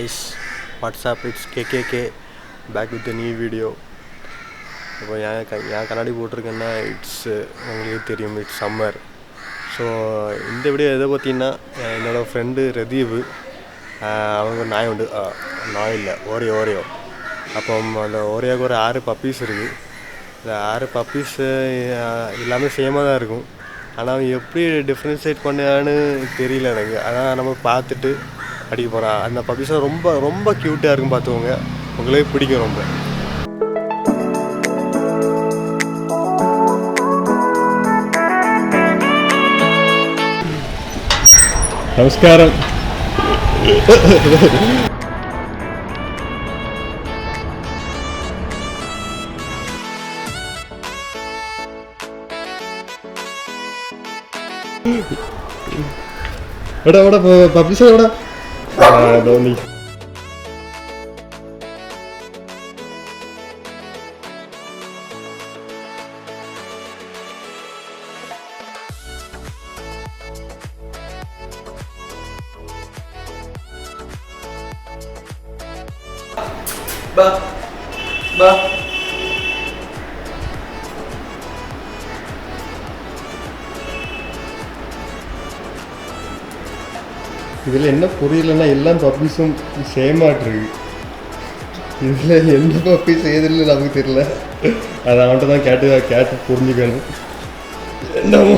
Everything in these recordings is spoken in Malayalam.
guys, what's up? It's KKK back with a new video. അപ്പോൾ ഞാൻ കണ്ണാടി போட்டிருக்கேன்னா உங்களுக்கு தெரியும், இட்ஸ் சம்மர். ஸோ இந்த வீடியோ எதை பார்த்தீங்கன்னா, என்னோடய ஃப்ரெண்டு ரதீப், அவங்க நாய் உண்டு, நாய் இல்லை ஓரியோ. அப்போ அந்த ஓரியோவுக்கு ஒரு 6 பப்பீஸ் இருக்குது. இந்த 6 பப்பீஸு எல்லாமே சேமாக தான் இருக்கும். ஆனால் அவன் எப்படி டிஃப்ரென்ஷியேட் பண்ணான்னு தெரியல எனக்கு. அதான் நம்ம பார்த்துட்டு அடிக்க போகிறான். அந்த பப்பீஸும் ரொம்ப ரொம்ப க்யூட்டாக இருக்கும், பார்த்துக்கோங்க, உங்களே பிடிக்கும் ரொம்ப. நமஸ்காரம். എടാ പബ്ലിഷ് എവിടെ? ധോണി. ബാ இதில் என்ன புரியலன்னா, எல்லாம் பப்பீஸும் சேமாட்டிருக்கு. இதில் எந்த பப்பீஸ் ஏதில்லை நமக்கு தெரியல. அதை அவன்கிட்ட தான் கேட்டு புரிஞ்சுக்கணும். என்னமோ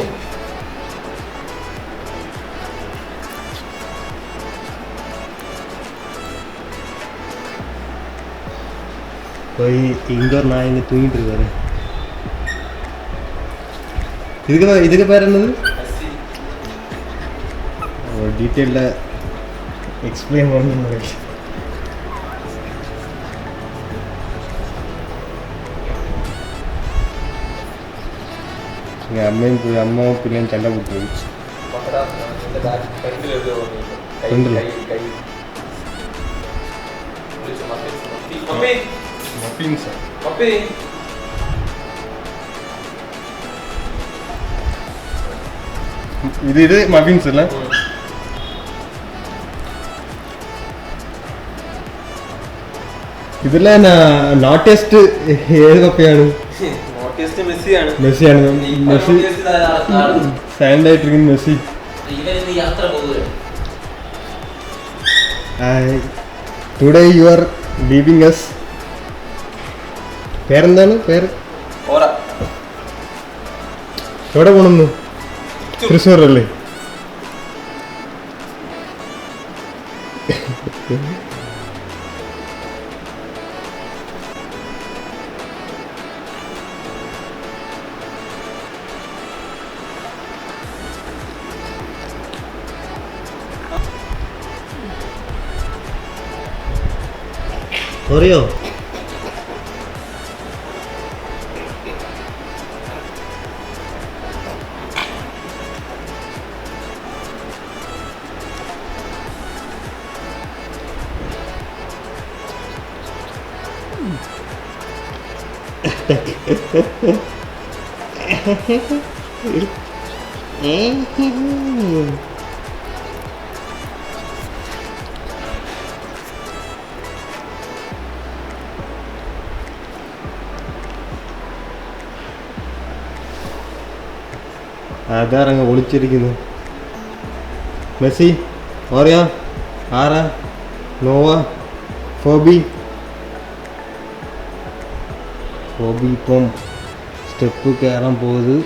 போய் இங்கே ஒரு நாய் இங்கே தூங்கிட்டு இருக்காரு. இதுக்கு பேர் என்னது? டீட்டெயிலில் எக்ஸ்பிளைன் பண்ண எங்கள் அம்மாவும் பிள்ளையும் சண்டை போட்டுருக்கு. இது மஃபின்ஸ் இல்லை? ഇതിലെ നോട്ടസ്റ്റ് ഏത് കപ്പയാണ്? മെസ്സിയാണ്. മെസ്സി സൈലന്റ് ആയിട്ടിരിക്കുന്നു. Messi today you are leaving us. പേരെന്താണ്? പേര് എവിടെ പോണെന്ന്? തൃശ്ശൂരല്ലേ? ഓറിയോ അതാരങ്ങ് ഒളിച്ചിരിക്കുന്നു. മെസ്സി, ഓറിയ, ആര, നോവ, ഫോബി ഇപ്പം സ്റ്റെപ്പ് കയറാൻ പോകുന്നത്.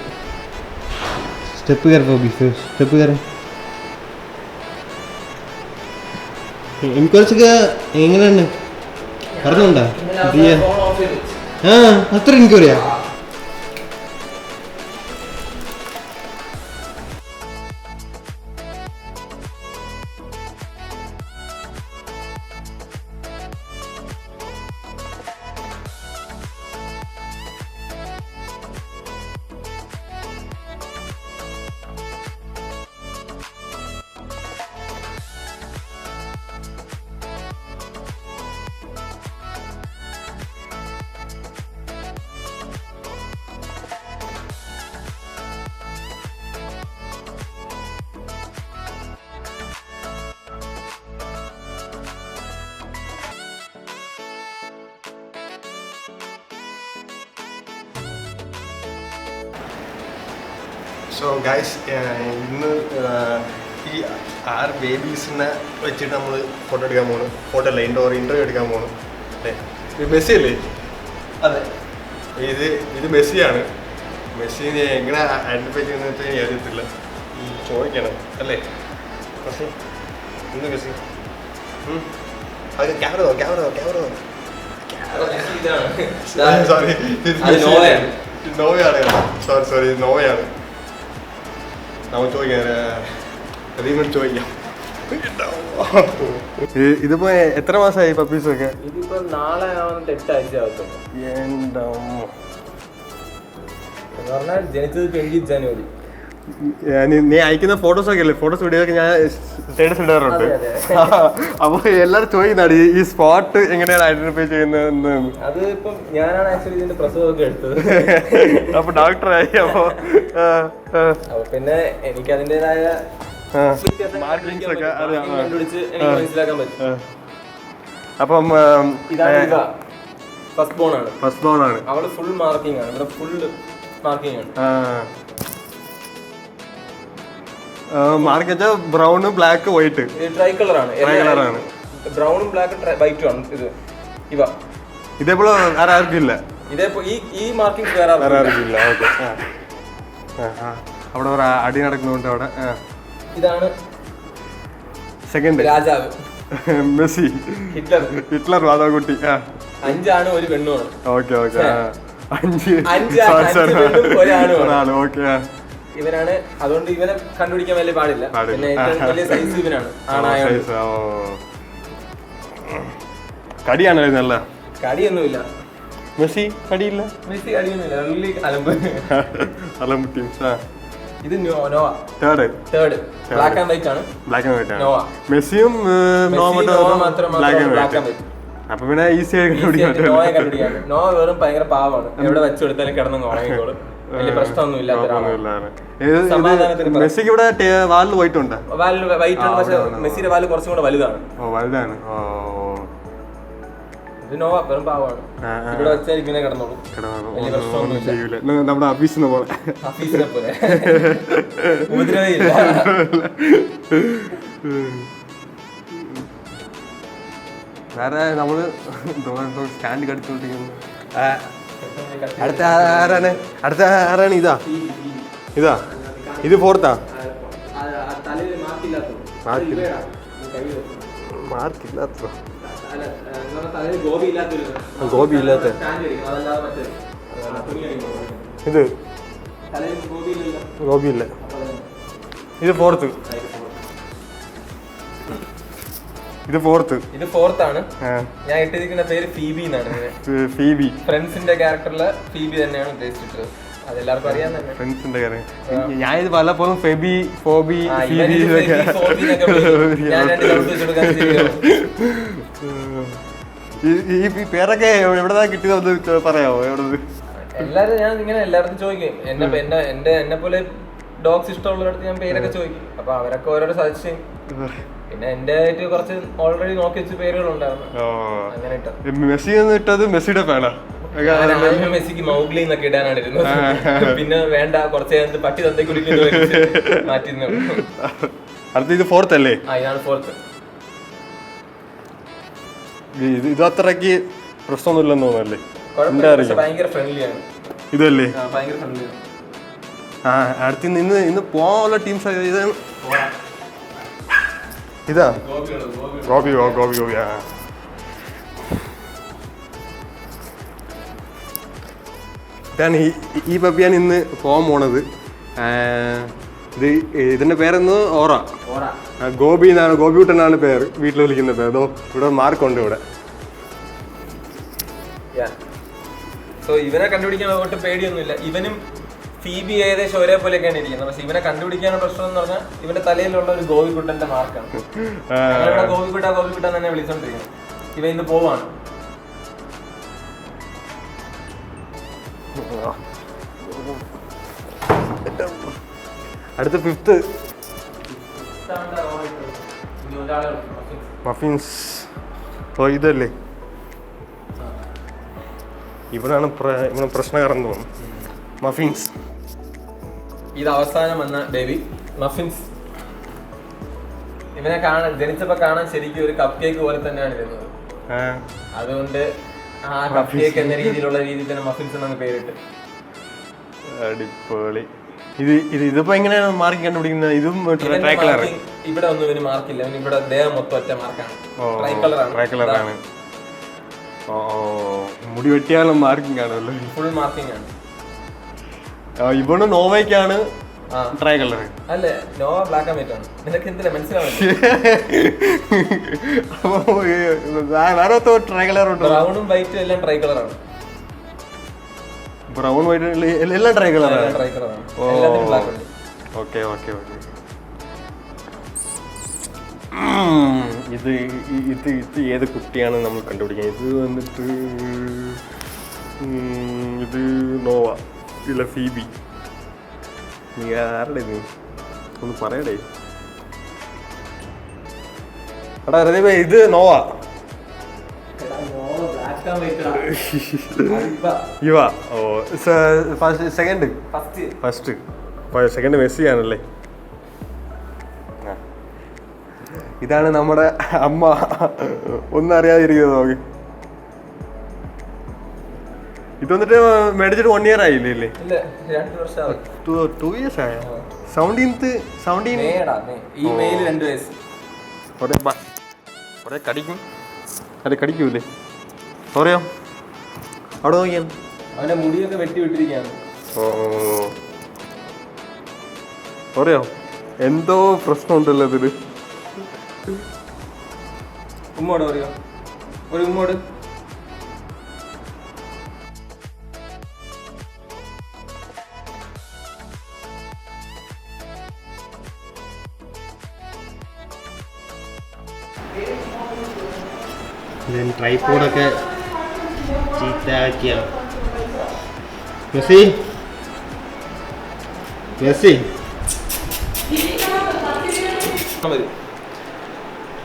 സ്റ്റെപ്പ് കയറി ഫോബി, സ്റ്റെപ്പ് കയറി. എനിക്കൊരച്ചൊക്കെ എങ്ങനെയാണ് പറഞ്ഞോണ്ടാ? അത്ര എനിക്കറിയാം. സോ ഗൈസ് ഇന്ന് ഈ 6 ബേബീസിനെ വെച്ചിട്ട് നമ്മൾ ഫോട്ടോ എടുക്കാൻ പോകുന്നു. ഫോട്ടോ അല്ല, ഇൻ്റർവ്യൂ എടുക്കാൻ പോകുന്നു. അല്ലേ, ഇത് മെസ്സി അല്ലേ? അതെ, ഇത് മെസ്സിയാണ്. മെസ്സിനെ എങ്ങനെ ഐഡൻറ്റിഫൈ ചെയ്യുന്നത് വെച്ചാൽ എനിക്ക് അറിയത്തില്ല. ചോദിക്കണം അല്ലേ മെസ്സി? ഇന്ന് മെസ്സി അത് ക്യാമറ സോറി നോവയാണ്. സോറി നോവയാണ്. നമ്മൾ ചോദിക്കാം, റീമോട്ട് ചോദിക്കാം. ഇതിപ്പോ എത്ര മാസമായി പപ്പീസൊക്കെ? ഇതിപ്പോ നാളെ 8 ആഴ്ച ആകത്തുള്ളൂ. ജനിച്ചത് 20 ജനുവരി. നീ അയക്കുന്ന ഫോട്ടോസൊക്കെ അല്ലേ, ഫോട്ടോസ് വീഡിയോ ഒക്കെ ഞാൻ സ്റ്റേറ്റസ് ഇടാറുണ്ട്. അപ്പൊ എല്ലാരും ചോദിക്കുന്നാണ് ഈ സ്പോട്ട് എങ്ങനെയാണ് ഐഡന്റിഫൈ ചെയ്യുന്നത്. അത് ഇപ്പം ഞാനാണ് ആക്ച്വലി ഇതിന്റെ പ്രസവമൊക്കെ എടുത്തത്. അപ്പൊ ഡോക്ടറായി. അപ്പൊ പിന്നെ എനിക്ക് അതിൻ്റെതായ മാർക്കിങ്സ് ഒക്കെ കണ്ടുപിടിച്ച് എനിക്ക് മനസ്സിലാക്കാൻ പറ്റും. അപ്പം ഫസ്റ്റ് ബോൺ ആണ്. അവള് ഫുൾ മാർക്കിംഗ് ആണ്. ഇവിടെ ഫുൾ മാർക്കിംഗ് ആണ്. മാർക്ക് വെച്ചാൽ ബ്രൗണ് ബ്ലാക്ക് വൈറ്റ് ട്രൈ കളറാണ്. ബ്രൗണും ബ്ലാക്കും വൈറ്റും ആണ്. ഇവ ഇതേപോലെ വേറെ ആർക്കും ഇല്ല. ഇതേപ്പോ ഈ മാർക്കിംഗ് വേറെ ആർക്കും ഇല്ല. ഓക്കെ, അവിടെ ഒരു അടി നടക്കുന്നുണ്ട് അവിടെ. ഇതാണ് സെക്കൻഡ് രാജാവ് മെസ്സി. ഹിറ്റ്ലർ മാതാകുട്ടി. 5 ആണും 1 പെണ്ണുമാണ്. ഓക്കെ 5 ഒരാണ്. ഓക്കെ, ഇവനാണ്. അതുകൊണ്ട് ഇവനെ കണ്ടുപിടിക്കാൻ വലിയ പാടില്ല. പിന്നെ ഏറ്റവും വലിയ സൈസ് ഇവനാണ്. കടിയാണ് നല്ല. കടിയൊന്നുമില്ല. മെസ്സി കടിയില്ല. മെസ്സി കടിയൊന്നുമില്ല. അലമ്പ് ടീംസ്. ഇത് നോവ തേർഡ് ബ്ലാക്ക് ആൻഡ് വൈറ്റ് ആണ്. നോവ. മെസ്സിയും മാത്രം ബ്ലാക്ക് ആൻഡ് വൈറ്റ്. അപ്പൊ പിന്നെ ഈസി ആയി കണ്ടുപിടിക്കാൻ. നോവ വെറും ഭയങ്കര പാവമാണ്. എവിടെ വെച്ച് കൊടുത്താലും കിടന്നു ഉറങ്ങിക്കോളും. വലിയ പ്രശ്നമൊന്നും ഇല്ലാത്ത. മെസ്സിക്ക് ഇവിടെ വാലിൽ വൈറ്റ് ഉണ്ട്. വൈറ്റ് ഉണ്ട്, പക്ഷെ മെസ്സിയുടെ വാല് കുറച്ചും കൂടെ വലുതാണ്. ഇത് നോവ വെറും പാവമാണ്. ഇവിടെ വെച്ചാൽ ഇങ്ങനെ കിടന്നോളൂ. വലിയ പ്രശ്നമൊന്നും നമ്മുടെ ഓഫീസിനെ പോലെ ഉപദ്രവയില്ല. വേറെ നമ്മള് സ്റ്റാൻഡ് കടിച്ചോണ്ടിരിക്കുന്നു. അടുത്ത ആരാണ്? ഇതാ ഇത് ഫോർത്താ? മാർക്കില്ലാത്ത ഗോപി ഇല്ലാത്ത ഇത് ഗോപിയില്ല. ഇത് ഫോർത്ത്. ഇത് ഫോർത്ത് ആണ്. ഞാൻ ഇട്ടിരിക്കുന്ന പേര് ഫീബി എന്നാണ്. ഫീബി ഫ്രണ്ട്സിന്റെ ക്യാരക്ടറിലെ ഫീബി തന്നെയാണ് ഉദ്ദേശിച്ചിട്ടത്. അതെല്ലാവർക്കും അറിയാൻ തന്നെ ഫ്രണ്ട്സിന്റെ കാര്യം. ഞാൻ ഇത് പലപ്പോഴും ഫെബി, ഫോബി, ഈ പേരൊക്കെ എവിടെന്നാ കിട്ടിയത് പറയാമോ? എവിടെ എല്ലാരും ഞാൻ ഇങ്ങനെ എല്ലാവർക്കും ചോദിക്കും. എന്നെ പോലെ ഡോഗ്സ് ഇഷ്ടമുള്ളവരടുത്ത് ഞാൻ പേരൊക്കെ ചോദിക്കും. അപ്പൊ അവരൊക്കെ ഓരോരോ സജഷൻ. പിന്നെ എന്റെ ആയിട്ട് കുറച്ച് ഓൾറെഡി നോക്കി വെച്ച പേരുകളുണ്ടായിരുന്നു. അങ്ങനെ മെസ്സി ഇട്ടത് മെസ്സിയുടെ ഫാനാ. മെസ്സിക്ക് മൗഗ്ലി എന്നൊക്കെ ഇടാനാണ് ഇരുന്നത്. പിന്നെ വേണ്ട, കുറച്ച് നേരത്ത് പട്ടി തന്തേ കുടിക്കുന്നു മാറ്റി. അടുത്ത ഇത് ഫോർത്ത് അല്ലേ? ഇതാണ് ഫോർത്ത്. ഇത് അത്രക്ക് പ്രശ്നമൊന്നുമില്ലെന്ന് തോന്നുന്നല്ലേ? ഭയങ്കര ഫ്രണ്ട്ലിയാണ്. ഇതല്ലേ? ഭയങ്കര ഫ്രണ്ട്ലിയാണ്. അടുത്ത് ഇന്ന് പോകാനുള്ള ടീംസ് ഇതാ ഗോപി. ഇതാണ് ഈ പപ്പിയാണ് ഇന്ന് പോകാൻ പോണത്. ഇതിന്റെ പേരെന്ന് ഓറ. ഗോപി എന്നാണ്, ഗോപികുട്ടനാണ് പേര്, വീട്ടിൽ വിളിക്കുന്ന പേര്. അതോ ഇവിടെ മാർക്കുണ്ട് ഇവിടെ. ഇവനെ കണ്ടുപിടിക്കാൻ ഒട്ടും പേടിയൊന്നുമില്ല. ഇവനും ഫീബി ഏകദേശം ഒരേപോലെയൊക്കെയാണ് ഇരിക്കുന്നത്. പക്ഷെ ഇവനെ കണ്ടുപിടിക്കാനുള്ള പ്രശ്നം എന്ന് പറഞ്ഞാൽ ഇവന്റെ തലയിലുള്ള ഒരു ഗോപിക്കുട്ടന്റെ മാർക്കാണ്. ഞങ്ങളിവിടെ ഗോപിക്കുട്ടൻ തന്നെ വിളിച്ചോണ്ടിരിക്കുന്നത്. ഇവ ഇന്ന് പോവാണ്. അടുത്ത ഫിഫ്ത്ത് മഫിൻസ്. ഓ ഇതല്ലേ? ഇവിടാണ് പ്രശ്നകാരം തോന്നുന്നു. മഫിൻസ്. ഇത് അവസാനം വന്ന ബേബി മഫിൻസ്. ഇവനെ ജനിച്ചപ്പോ കാണാൻ ശരിക്കും ഒരു കപ്പ് കേക്ക് പോലെ തന്നെയാണ് ഇരുന്നത്. അതുകൊണ്ട് ആ കപ്പ് കേക്ക് എന്ന രീതിയിൽ തന്നെ മഫിൻസ് എന്നാണ് പേരിട്ട്. അടിപൊളി. ഇതിപ്പോ എങ്ങനെയാണ് മാർക്ക് കണ്ടുപിടിക്കുന്നത്? ഇതും ഇവിടെ ഒന്നും ഇവന് മാർക്കില്ല. ഇവിടെ ദേഹം മൊത്തം ഒറ്റ മാർക്കാണ്. ട്രൈ കളറാണ്. മുടി വെട്ടിയാലും മാർക്കിംഗ് ആണല്ലോ. ഫുൾ മാർക്കിംഗ് ആണ്. ഇവണ് നോവയ്ക്കാണ് ട്രൈ കളർ. അല്ലേ, നോവ ബ്ലാക്ക് ആൻഡ് വൈറ്റ് ആണ്. നിനക്ക് എന്തിനാ മനസ്സിലാവില്ല? ട്രൈ കളർ ഉണ്ട്. ബ്രൗണും വൈറ്റും എല്ലാം ട്രൈ കളറാണ്. ബ്രൗൺ വൈറ്റ് എല്ലാം ട്രൈ കളറാണ്. എല്ലാത്തിനും ബ്ലാക്ക് ഉണ്ട്. Okay okay okay. ഇത് ഏത് കുട്ടിയാണ് നമ്മൾ കണ്ടുപിടിക്കുന്നത്? ഇത് വന്നിട്ട് ഇത് നോവ, ഇല്ല ഫീബി. നീ ആരുടെ നീ ഒന്ന് പറയടേ. എടാ രദീപ, ഇത് നോവ. ഇവ സെക്കൻഡ് മെസ്സി ആണല്ലേ. ഇതാണ് നമ്മുടെ അമ്മ. ഒന്നും അറിയാതിരിക്കുന്നത് നോക്ക്. ഇത് വന്നിട്ട് മേടിച്ചിട്ട് 1 year ആയില്ലേ? 2 years ആയ. 17th കടിക്കും. അതെ കടിക്കൂലേ? പറയാം. അവിടെ നോക്കിയാൽ അവന്റെ മുടിയൊക്കെ വെട്ടി വിട്ടിരിക്കുകയാണ്. പറയാം, എന്തോ പ്രശ്നമുണ്ടല്ലോ ഇതില്. ഉമ്മോട് പറയോ, ഒരു ഉമ്മോട്. ട്രൈപോഡൊക്കെ ചീത്തയാക്കിയ മെസ്സി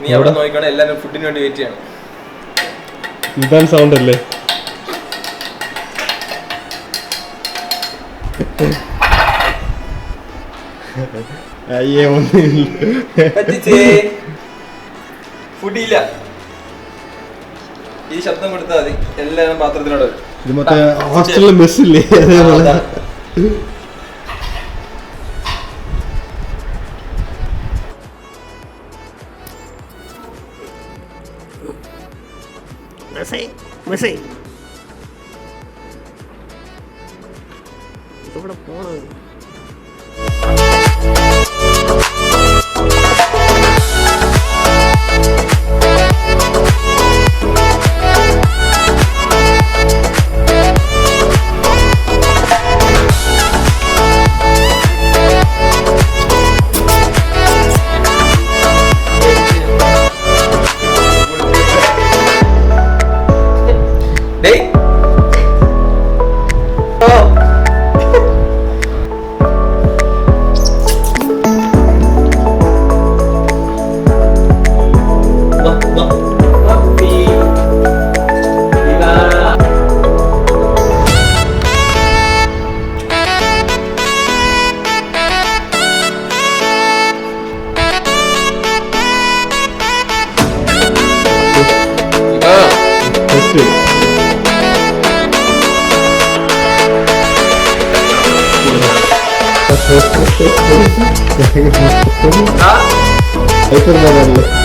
നീ അവിടെ നോക്കിക്കോണേ, എല്ലാവരും ഫുഡിന് വേണ്ടി വെയിറ്റ് ചെയ്യണം. ഇതാണ് സൗണ്ട് അല്ലേ? അയ്യേ ഫുഡില്ല. ഈ ശബ്ദം കൊടുത്താൽ മതി, എല്ലാവരും പാത്രത്തിനോട്. ഇത് മറ്റേ ഹോസ്റ്റലിലെ മെസ്സില്ലേ? ഇവിടെ പോണത്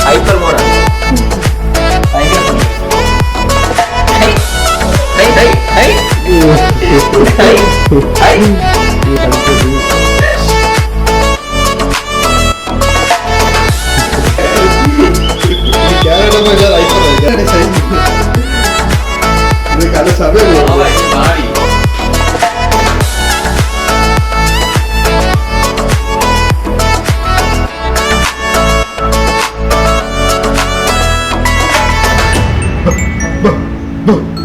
ഹൈപ്പർ മോഡാണ്. Boom.